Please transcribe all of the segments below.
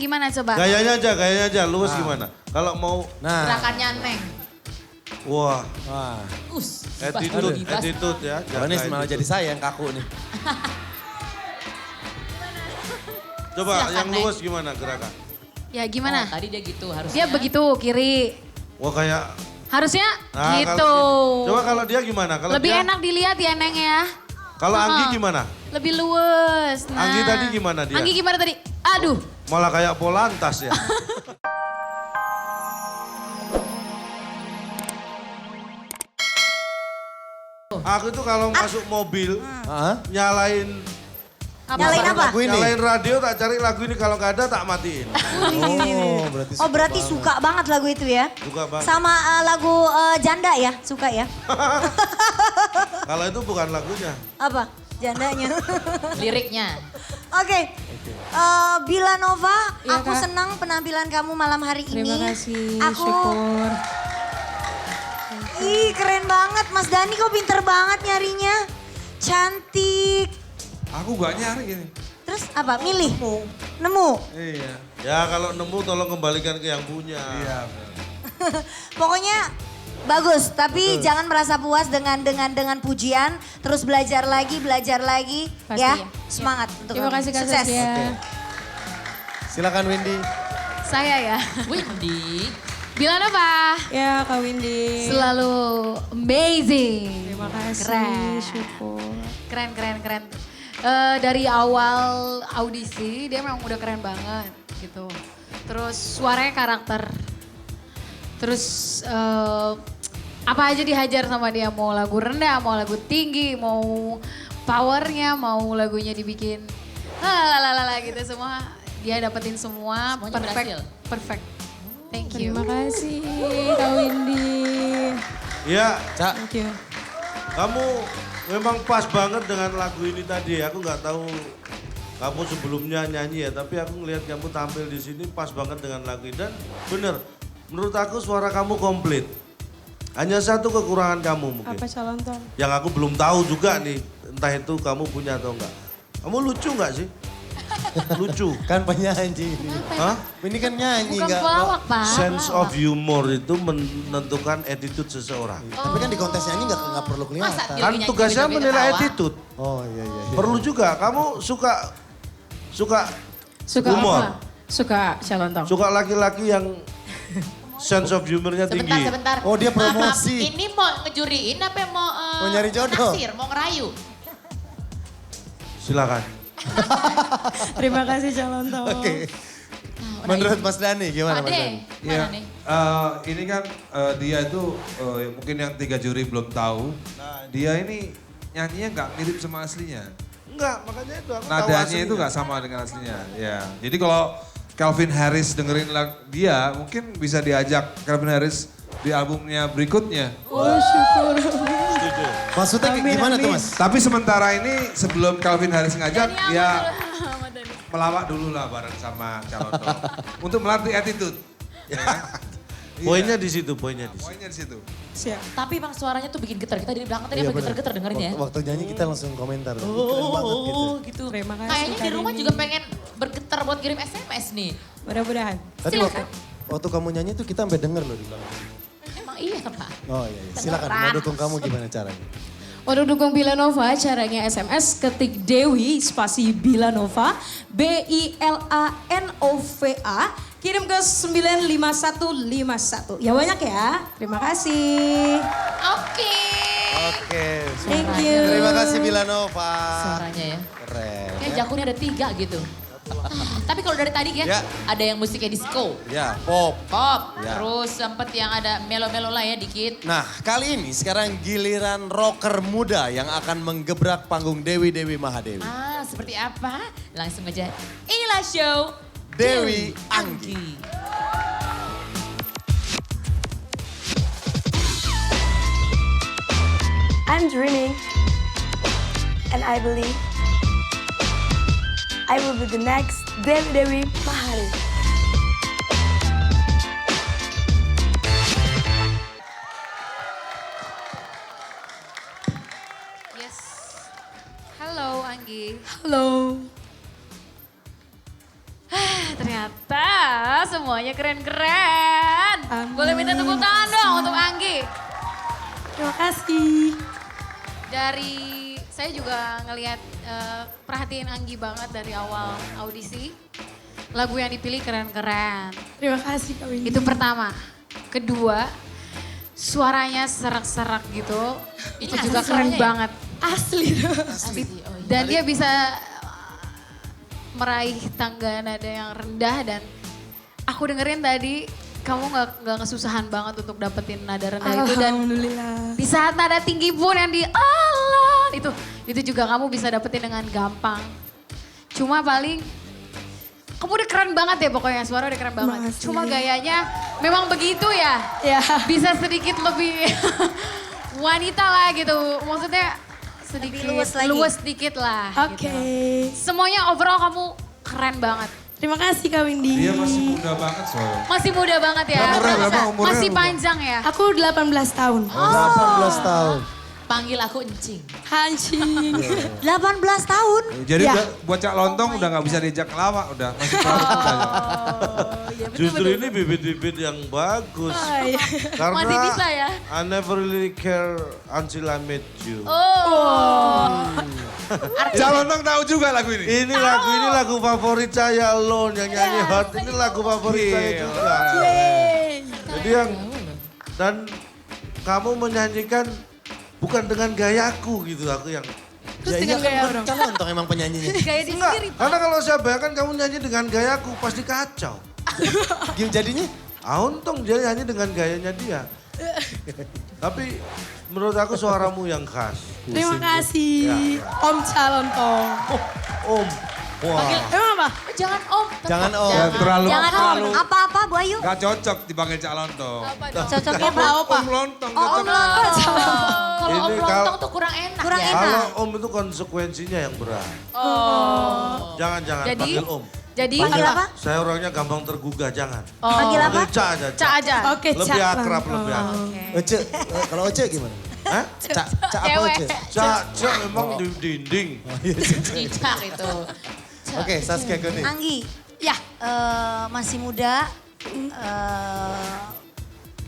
gimana coba? Gayanya aja, luwes gimana? Kalau mau, Gerakannya Neng. wah, Attitude attitude ya. Kalau ini malah jadi saya yang kaku nih. Coba Silakan, yang Neng. luwes gimana gerakan? Ya gimana? Oh, tadi dia gitu harusnya. Dia begitu kiri. Wah kayak, Harusnya nah, gitu. Coba kalau dia gimana? Kalau Lebih dia, enak dilihat ya Neng ya. Kalau Anggi gimana? Lebih luwes. Nah. Anggi tadi gimana dia? Anggi gimana tadi? Aduh. Malah kayak Polantas ya. Aku tuh kalau masuk mobil, nyalain Nyalain apa? Lagu ini. nyalain radio, tak cari lagu ini, kalau nggak ada tak matiin. Oh, Berarti suka banget lagu itu ya? Suka banget. Sama lagu Janda ya, suka ya? Kalau itu bukan lagunya. Apa? Jandanya. Liriknya. Oke. Bila Nova, Iya, aku Kak. senang penampilan kamu malam hari ini. Terima kasih, Aku, syukur. ih keren banget. Mas Dani kok pinter banget nyarinya. Cantik. Aku gak nyari gini. Terus apa? Milih? Nemu? Iya. Ya kalau nemu tolong kembalikan ke yang punya. Iya. Pokoknya bagus, tapi jangan merasa puas dengan pujian. Terus belajar lagi Pasti ya. ya. Semangat untuk Terima kamu. kasih Kak Sukses. Saskia. Silakan Windy. Saya ya. Windy. Bilang apa? Ya Kak Windy. Selalu amazing. Terima kasih, Keren. syukur. Keren. Dari awal audisi dia memang udah keren banget gitu. Terus suaranya karakter. Terus apa aja dihajar sama dia. Mau lagu rendah, mau lagu tinggi, mau powernya, mau lagunya dibikin lalalala gitu semua. Dia dapetin semua. Semuanya berhasil. Perfect. Thank you. Terima kasih Kak Windy. Ya, Cak. Thank you. kamu memang pas banget dengan lagu ini tadi. Aku nggak tahu kamu sebelumnya nyanyi ya, tapi aku ngelihat kamu tampil di sini pas banget dengan lagu ini. Dan bener, menurut aku suara kamu komplit. Hanya satu kekurangan kamu mungkin. Apa calon Tom? Yang aku belum tahu juga nih, entah itu kamu punya atau enggak. Kamu lucu nggak sih? Lucu. Kan penyanyi ini. Hah? Ini kan nyanyi Bukan nggak? pelawak, Pak. Sense of humor itu menentukan attitude seseorang. Tapi kan di kontes nyanyi nggak perlu Masa kelihatan. dia Kan nyanyi tugasnya beda-beda menilai ketawa? attitude. Oh iya. Perlu juga. Kamu suka Suka humor. apa? Suka calon Tom. Suka laki-laki yang sense of humornya tinggi. Sebentar. Oh, dia Maaf, promosi. ini mau ngejuriin apa mau Mau nyari jodoh. naksir, mau ngerayu? Silakan. Terima kasih calon Tom. Oke. Menurut Mas Dani gimana Mas Ade, Dani? mana nih? Ini kan dia itu mungkin yang 3 juri belum tahu. Dia ini nyanyinya nggak mirip sama aslinya. Enggak, makanya itu aku tahu Nadanya aslinya. itu nggak sama dengan aslinya. Ya. Jadi kalau Calvin Harris dengerin dia, mungkin bisa diajak Calvin Harris di albumnya berikutnya. Oh syukur. Setuju. Maksudnya Amin, gimana tuh amin. Mas? Tapi sementara ini sebelum Calvin Harris ngajak, ya melawak dulu lah bareng sama calon Tom. Untuk melatih attitude. Ya kan? Poinnya di situ, poinnya di situ. Poinnya di situ. Siap. Tapi bang suaranya tuh bikin getar. Kita di belakang tadi Iya, apa benar. getar-getar dengerin ya. Waktu nyanyi kita langsung komentar. Keren banget gitu. Oh gitu. Terima kasih, Kayaknya di Kak rumah Dini. juga pengen bergetar buat kirim SMS nih. Mudah-mudahan. Tadi waktu kamu nyanyi tuh kita sampai denger loh di belakang. Emang iya Pak. Oh iya. Silakan mau dukung kamu gimana caranya? Untuk dukung Bilanova, caranya SMS ketik Dewi spasi Bilanova, Bilanova, kirim ke 95151. Ya banyak ya. Terima kasih. Oke. Oke. Thank you. Terima kasih Bilanova. Suaranya ya. Keren. Kayak jakunnya ada 3 gitu. Tapi kalau dari tadi Ya. ada yang musiknya disco, Ya, pop. pop, Ya. terus sempet yang ada melo-melo lah ya dikit. Nah, kali ini sekarang giliran rocker muda yang akan menggebrak panggung Dewi Mahadewi. Ah, seperti apa? Langsung aja. Inilah show Dewi Anggi. I'm dreaming, and I believe I will be the next Dewi Mahadewi. Yes. Halo Anggi. Halo. ternyata semuanya keren-keren. Boleh minta tepuk tangan dong untuk Anggi. Terima kasih. Dari saya juga ngelihat perhatiin Anggi banget dari awal audisi. Lagu yang dipilih keren-keren. Terima kasih Kak Windy. Itu pertama. Kedua, suaranya serak-serak gitu. Itu Iya, juga suaranya keren ya? banget. Asli. Asli. Oh, iya. Dan dia bisa meraih tangga nada yang rendah dan aku dengerin tadi kamu nggak kesusahan banget untuk dapetin nada rendah itu dan Alhamdulillah. di saat nada tinggi pun yang di Allah itu juga kamu bisa dapetin dengan gampang. Cuma paling kamu udah keren banget ya pokoknya, suara udah keren banget. Makasih. Cuma gayanya memang begitu ya. Ya. Bisa sedikit lebih wanita lah gitu. Maksudnya sedikit Lebih luwes lagi. luwes sedikit lah. Oke. Gitu. Semuanya overall kamu keren banget. Terima kasih Kak Windy. Dia masih muda banget soalnya. Masih muda banget ya. Berapa umurnya? Masih panjang ya. Aku 18 tahun. 18 tahun. Panggil aku Encing. Hancing. 18 tahun. Jadi Ya. buat Cak Lontong udah nggak bisa diajak ngelawak, udah masih terlalu muda. Justru ini bibit-bibit yang bagus. Oh, iya. Karena Masih bisa ya? I never really care until I met you. Oh. Cak Lontong tahu juga lagu ini. Ini lagu favorit saya Lon yang nyanyi hot. Ini lagu favorit saya juga. Jadi yang dan kamu menyanyikan bukan dengan gayaku gitu aku yang Ya iya kan Cak Lontong emang penyanyinya. Gaya di enggak. sendiri. Karena kalau saya bayangkan kamu nyanyi dengan gayaku pasti kacau. Gimana jadinya? Untung dia nyanyi dengan gayanya dia. Tapi menurut aku suaramu yang khas. Terima kasih Om Calontong. Om. Wah. Emang apa? Jangan Om. Jangan Om. Ya, terlalu Jangan om, apa-apa Bu Ayu. Gak cocok dipanggil Cak Lontong. Cocoknya Apa? Om Lontong Oh, cocok. Om Lontong. Kalau Om Ini Lontong kalau- tuh kurang enak Kurang ya. enak. Kalau Om itu konsekuensinya yang berat. Jangan Jadi panggil Om. jadi Panggil apa? Saya orangnya gampang tergugah, jangan. Panggil apa? Panggil Ca aja. Ca. Cak aja. Oke, Lebih Cak akrab, Lontong. lebih akrab. Oce, kalau Oce gimana? Hah? Cak apa Cewek. Oce? Ca memang di dinding. Cicak itu. Oke, Saskia Goni. Anggi, Ya. masih muda.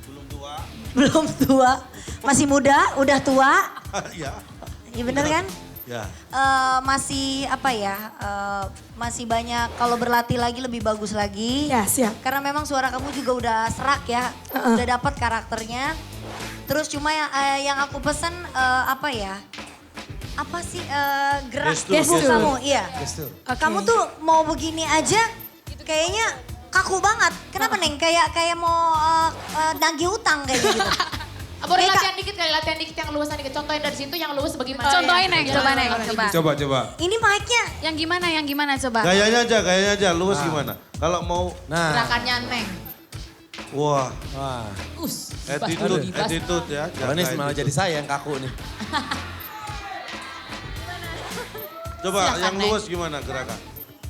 Belum tua. Belum tua. Masih muda, udah tua. Ya. Iya bener kan? Ya. Masih apa ya? Masih banyak kalau berlatih lagi lebih bagus lagi. Ya, siap. Karena memang suara kamu juga udah serak ya, udah dapat karakternya. Terus cuma yang aku pesen apa ya? Apa sih gerak Gestur. tubuh kamu? Iya. Gestur. Kamu tuh mau begini aja, kayaknya kaku banget. Kenapa Neng? Kayak mau nagih utang kayak gitu. Boleh Kayak latihan dikit yang luasan dikit. Contohin dari situ yang luas bagaimana. Contohin Neng, Ya. coba Neng, coba. Coba. Ini mic-nya Yang gimana coba? Gayanya aja. Luwes gimana? Kalau mau, Nah, Gerakannya Neng. wah, wah. attitude ya. Kalau ini jaga malah attitude. jadi saya yang kaku nih. Coba Silakan, yang Neng. luwes gimana gerakan?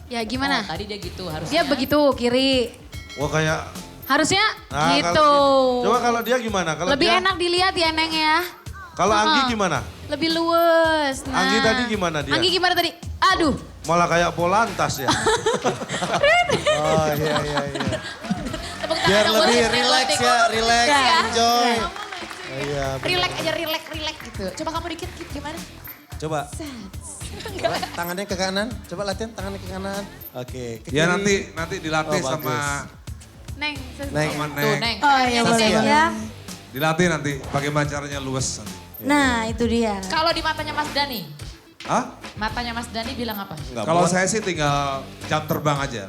Ya gimana? Oh, tadi dia gitu harusnya. Dia begitu kiri. Wah kayak, Harusnya nah, gitu. kalau- coba kalau dia gimana? Kalau Lebih dia, enak dilihat ya Neng ya. Kalau Anggi gimana? Lebih luwes. Nah. Anggi tadi gimana dia? Anggi gimana tadi? Aduh. Malah kayak Polantas ya. Oh iya. Tepuk tangan Biar dong, lebih buat relax Neng. ya, relax, Ya. enjoy. Iya. Relax aja, relax gitu. Coba kamu dikit gimana? Coba. Coba tangannya ke kanan. Coba latihan tangannya ke kanan. Oke. ke Ya kiri. nanti dilatih Oh, sama Neng. Neng. sama Tuh Neng. Neng. Oh iya boleh. Saskia. ya. Dilatih nanti bagaimana caranya luwes nanti. Nah itu dia. Kalau di matanya Mas Dani. Hah? Matanya Mas Dani bilang apa? Enggak Kalau boleh. saya sih tinggal jam terbang aja.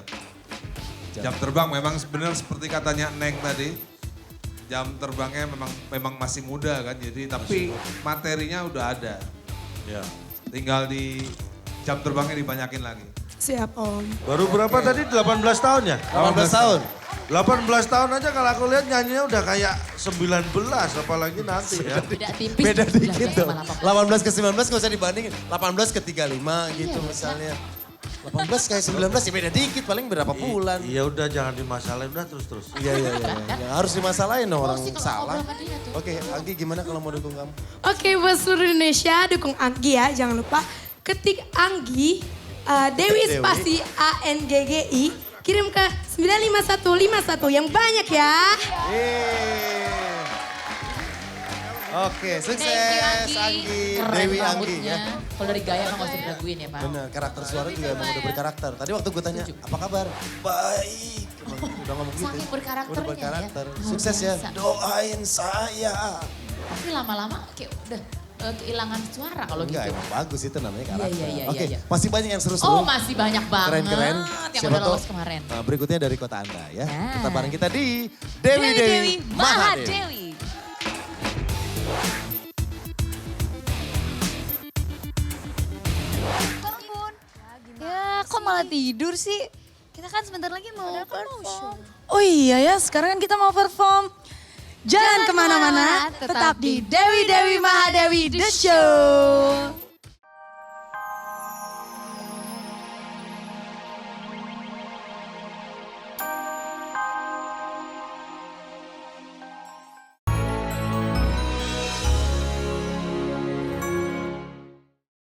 Jam terbang memang benar seperti katanya Neng tadi. Jam terbangnya memang masih muda kan. Jadi tapi materinya udah ada. Ya. Tinggal di jam terbangnya dibanyakin lagi. Siap Om. Baru berapa tadi? 18 tahun ya? 18 tahun. 18 tahun aja kalau aku lihat nyanyinya udah kayak 19 apalagi nanti ya. Beda tipis. Beda dikit Bilangnya dong. malah apa. 18 ke 19 gak usah dibandingin. 18 ke 35 gitu misalnya. 18 kayak 19 ya beda dikit paling berapa bulan. Iya udah jangan dimasalahin udah terus. Iya. Ya, harus dimasalahin dong orang Emosi kalau salah. ngobrol sama dia tuh. Oke, Anggi gimana kalau mau dukung kamu? Oke buat seluruh Indonesia dukung Anggi ya. Jangan lupa ketik Anggi, Dewi Dewi. spasi ANGGI kirim ke 95151 yang banyak ya. Oke, sukses Anggi, Keren Dewi Anggi rambutnya. ya. Kalau dari gaya emang gak usah diraguin ya, Pak. Bener, karakter suara juga emang udah berkarakter. Tadi waktu gue tanya, apa kabar? Baik. Udah ngomong gitu. Saking berkarakternya Udah berkarakter. ya. Sukses ya. Luar biasa. Doain saya. Tapi lama-lama kayak udah kehilangan suara kalau Enggak, gitu. emang bagus itu namanya karakter. Iya. Oke, Iya. masih banyak yang seru-seru. Oh masih banyak banget. Keren-keren. Yang Siapa udah tahu, lolos kemarin. berikutnya dari kota Anda ya. Nah. Tetap bareng kita di Dewi Mahadewi. Mahadewi. Ya, kok malah tidur sih? Kita kan sebentar lagi mau perform. Oh iya ya, sekarang kan kita mau perform. Jangan kemana-mana, tetap di Dewi Dewi Mahadewi The Show.